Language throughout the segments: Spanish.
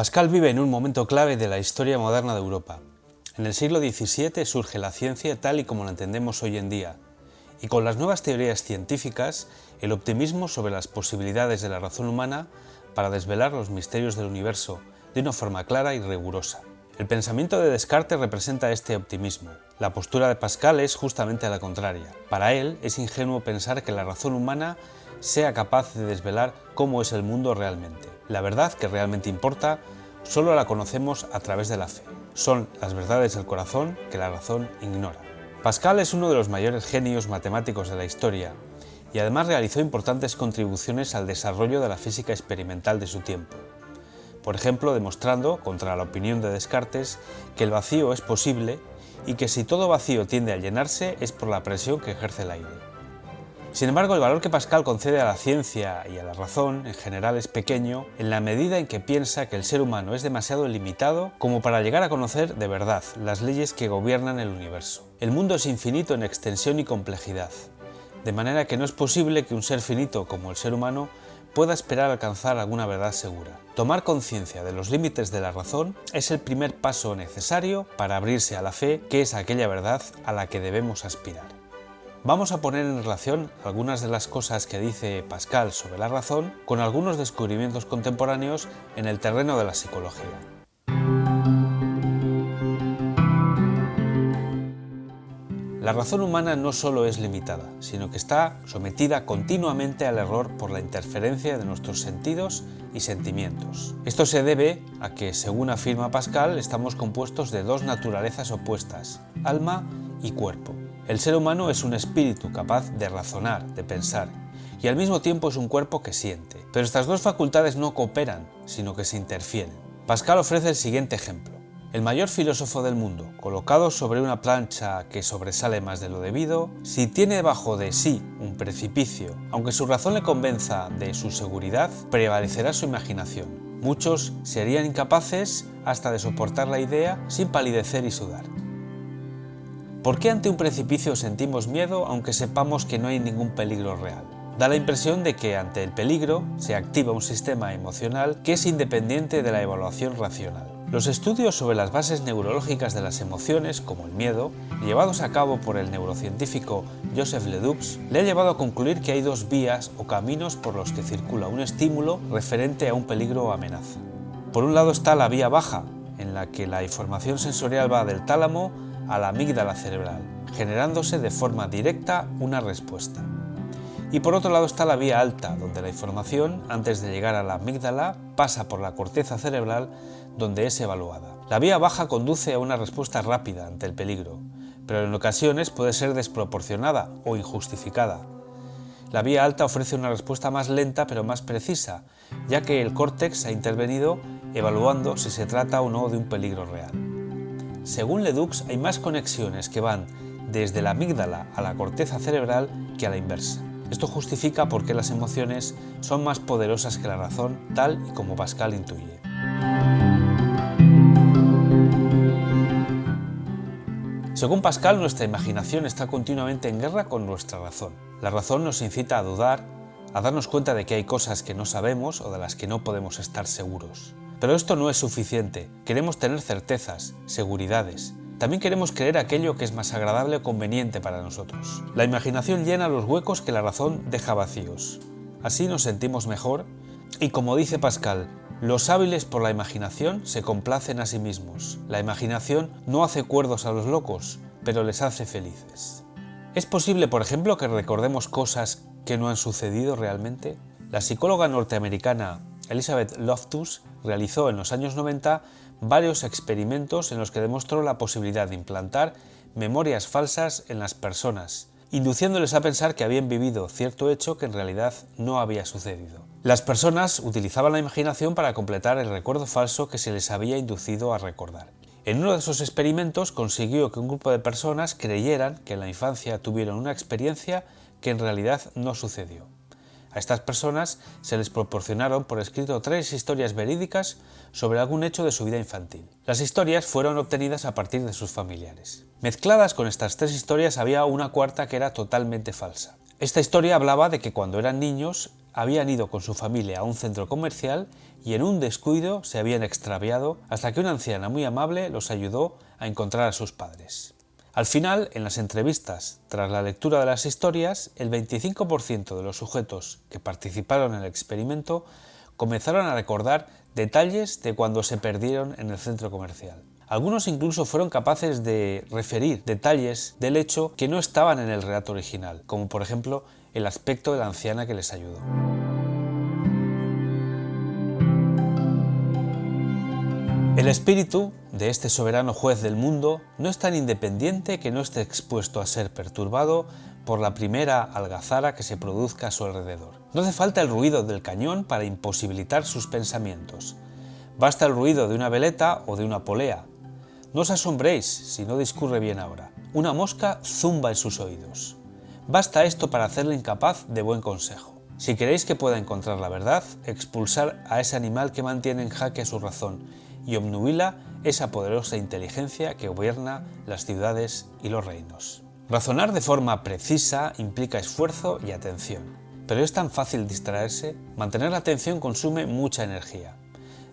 Pascal vive en un momento clave de la historia moderna de Europa. En el siglo XVII surge la ciencia tal y como la entendemos hoy en día, y con las nuevas teorías científicas, el optimismo sobre las posibilidades de la razón humana para desvelar los misterios del universo de una forma clara y rigurosa. El pensamiento de Descartes representa este optimismo. La postura de Pascal es justamente la contraria. Para él es ingenuo pensar que la razón humana sea capaz de desvelar cómo es el mundo realmente. La verdad que realmente importa solo la conocemos a través de la fe. Son las verdades del corazón que la razón ignora. Pascal es uno de los mayores genios matemáticos de la historia y además realizó importantes contribuciones al desarrollo de la física experimental de su tiempo. Por ejemplo, demostrando, contra la opinión de Descartes, que el vacío es posible y que si todo vacío tiende a llenarse es por la presión que ejerce el aire. Sin embargo, el valor que Pascal concede a la ciencia y a la razón en general es pequeño en la medida en que piensa que el ser humano es demasiado limitado como para llegar a conocer de verdad las leyes que gobiernan el universo. El mundo es infinito en extensión y complejidad, de manera que no es posible que un ser finito como el ser humano pueda esperar alcanzar alguna verdad segura. Tomar conciencia de los límites de la razón es el primer paso necesario para abrirse a la fe, que es aquella verdad a la que debemos aspirar. Vamos a poner en relación algunas de las cosas que dice Pascal sobre la razón con algunos descubrimientos contemporáneos en el terreno de la psicología. La razón humana no solo es limitada, sino que está sometida continuamente al error por la interferencia de nuestros sentidos y sentimientos. Esto se debe a que, según afirma Pascal, estamos compuestos de dos naturalezas opuestas, alma y cuerpo. El ser humano es un espíritu capaz de razonar, de pensar, y al mismo tiempo es un cuerpo que siente. Pero estas dos facultades no cooperan, sino que se interfieren. Pascal ofrece el siguiente ejemplo. El mayor filósofo del mundo, colocado sobre una plancha que sobresale más de lo debido, si tiene debajo de sí un precipicio, aunque su razón le convenza de su seguridad, prevalecerá su imaginación. Muchos serían incapaces hasta de soportar la idea sin palidecer y sudar. ¿Por qué ante un precipicio sentimos miedo aunque sepamos que no hay ningún peligro real? Da la impresión de que ante el peligro se activa un sistema emocional que es independiente de la evaluación racional. Los estudios sobre las bases neurológicas de las emociones, como el miedo, llevados a cabo por el neurocientífico Joseph Ledoux, le ha llevado a concluir que hay dos vías o caminos por los que circula un estímulo referente a un peligro o amenaza. Por un lado está la vía baja, en la que la información sensorial va del tálamo a la amígdala cerebral, generándose de forma directa una respuesta. Y por otro lado está la vía alta, donde la información, antes de llegar a la amígdala, pasa por la corteza cerebral, donde es evaluada. La vía baja conduce a una respuesta rápida ante el peligro, pero en ocasiones puede ser desproporcionada o injustificada. La vía alta ofrece una respuesta más lenta pero más precisa, ya que el córtex ha intervenido evaluando si se trata o no de un peligro real. Según Ledoux, hay más conexiones que van desde la amígdala a la corteza cerebral que a la inversa. Esto justifica por qué las emociones son más poderosas que la razón, tal y como Pascal intuye. Según Pascal, nuestra imaginación está continuamente en guerra con nuestra razón. La razón nos incita a dudar, a darnos cuenta de que hay cosas que no sabemos o de las que no podemos estar seguros. Pero esto no es suficiente. Queremos tener certezas, seguridades. También queremos creer aquello que es más agradable o conveniente para nosotros. La imaginación llena los huecos que la razón deja vacíos. Así nos sentimos mejor y, como dice Pascal, los hábiles por la imaginación se complacen a sí mismos. La imaginación no hace cuerdos a los locos, pero les hace felices. ¿Es posible, por ejemplo, que recordemos cosas que no han sucedido realmente? La psicóloga norteamericana Elizabeth Loftus realizó en los años 90 varios experimentos en los que demostró la posibilidad de implantar memorias falsas en las personas, induciéndoles a pensar que habían vivido cierto hecho que en realidad no había sucedido. Las personas utilizaban la imaginación para completar el recuerdo falso que se les había inducido a recordar. En uno de esos experimentos consiguió que un grupo de personas creyeran que en la infancia tuvieron una experiencia que en realidad no sucedió. A estas personas se les proporcionaron por escrito 3 historias verídicas sobre algún hecho de su vida infantil. Las historias fueron obtenidas a partir de sus familiares. Mezcladas con estas 3 historias había una cuarta que era totalmente falsa. Esta historia hablaba de que cuando eran niños habían ido con su familia a un centro comercial y en un descuido se habían extraviado hasta que una anciana muy amable los ayudó a encontrar a sus padres. Al final, en las entrevistas, tras la lectura de las historias, el 25% de los sujetos que participaron en el experimento comenzaron a recordar detalles de cuando se perdieron en el centro comercial. Algunos incluso fueron capaces de referir detalles del hecho que no estaban en el relato original, como por ejemplo el aspecto de la anciana que les ayudó. El espíritu de este soberano juez del mundo no es tan independiente que no esté expuesto a ser perturbado por la primera algazara que se produzca a su alrededor. No hace falta el ruido del cañón para imposibilitar sus pensamientos. Basta el ruido de una veleta o de una polea. No os asombréis si no discurre bien ahora. Una mosca zumba en sus oídos. Basta esto para hacerle incapaz de buen consejo. Si queréis que pueda encontrar la verdad, expulsar a ese animal que mantiene en jaque a su razón y obnubila esa poderosa inteligencia que gobierna las ciudades y los reinos. Razonar de forma precisa implica esfuerzo y atención. Pero es tan fácil distraerse. Mantener la atención consume mucha energía.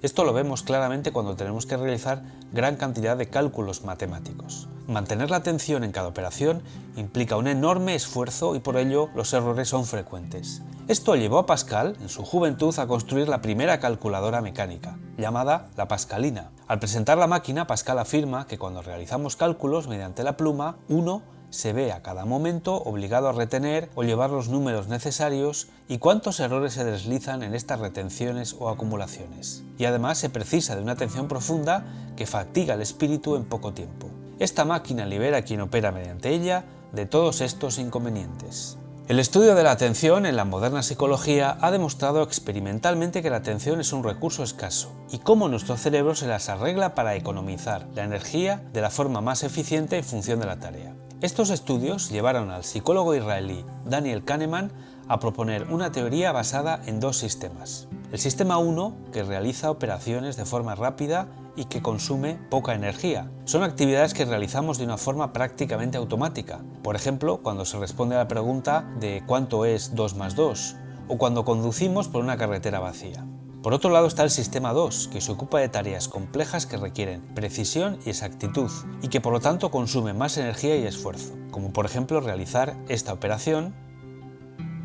Esto lo vemos claramente cuando tenemos que realizar gran cantidad de cálculos matemáticos. Mantener la atención en cada operación implica un enorme esfuerzo y por ello los errores son frecuentes. Esto llevó a Pascal, en su juventud, a construir la primera calculadora mecánica, llamada la pascalina. Al presentar la máquina, Pascal afirma que cuando realizamos cálculos mediante la pluma, uno se ve a cada momento obligado a retener o llevar los números necesarios y cuántos errores se deslizan en estas retenciones o acumulaciones. Y además se precisa de una atención profunda que fatiga el espíritu en poco tiempo. Esta máquina libera a quien opera mediante ella de todos estos inconvenientes. El estudio de la atención en la moderna psicología ha demostrado experimentalmente que la atención es un recurso escaso y cómo nuestro cerebro se las arregla para economizar la energía de la forma más eficiente en función de la tarea. Estos estudios llevaron al psicólogo israelí Daniel Kahneman a proponer una teoría basada en dos sistemas. El sistema 1, que realiza operaciones de forma rápida y que consume poca energía. Son actividades que realizamos de una forma prácticamente automática. Por ejemplo, cuando se responde a la pregunta de ¿cuánto es 2 más 2? O cuando conducimos por una carretera vacía. Por otro lado está el sistema 2, que se ocupa de tareas complejas que requieren precisión y exactitud y que por lo tanto consume más energía y esfuerzo, como por ejemplo realizar esta operación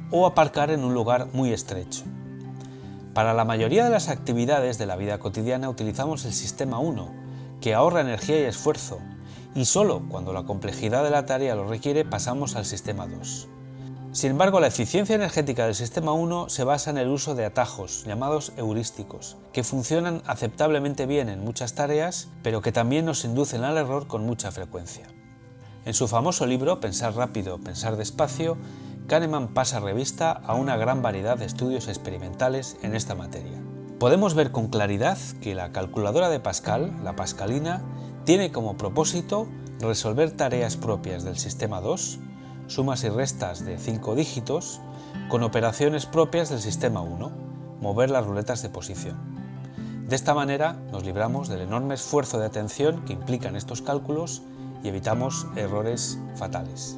o aparcar en un lugar muy estrecho. Para la mayoría de las actividades de la vida cotidiana utilizamos el sistema 1, que ahorra energía y esfuerzo, y solo cuando la complejidad de la tarea lo requiere pasamos al sistema 2. Sin embargo, la eficiencia energética del sistema 1 se basa en el uso de atajos, llamados heurísticos, que funcionan aceptablemente bien en muchas tareas, pero que también nos inducen al error con mucha frecuencia. En su famoso libro Pensar rápido, pensar despacio, Kahneman pasa revista a una gran variedad de estudios experimentales en esta materia. Podemos ver con claridad que la calculadora de Pascal, la pascalina, tiene como propósito resolver tareas propias del sistema 2, sumas y restas de 5 dígitos, con operaciones propias del sistema 1, mover las ruletas de posición. De esta manera nos libramos del enorme esfuerzo de atención que implican estos cálculos y evitamos errores fatales.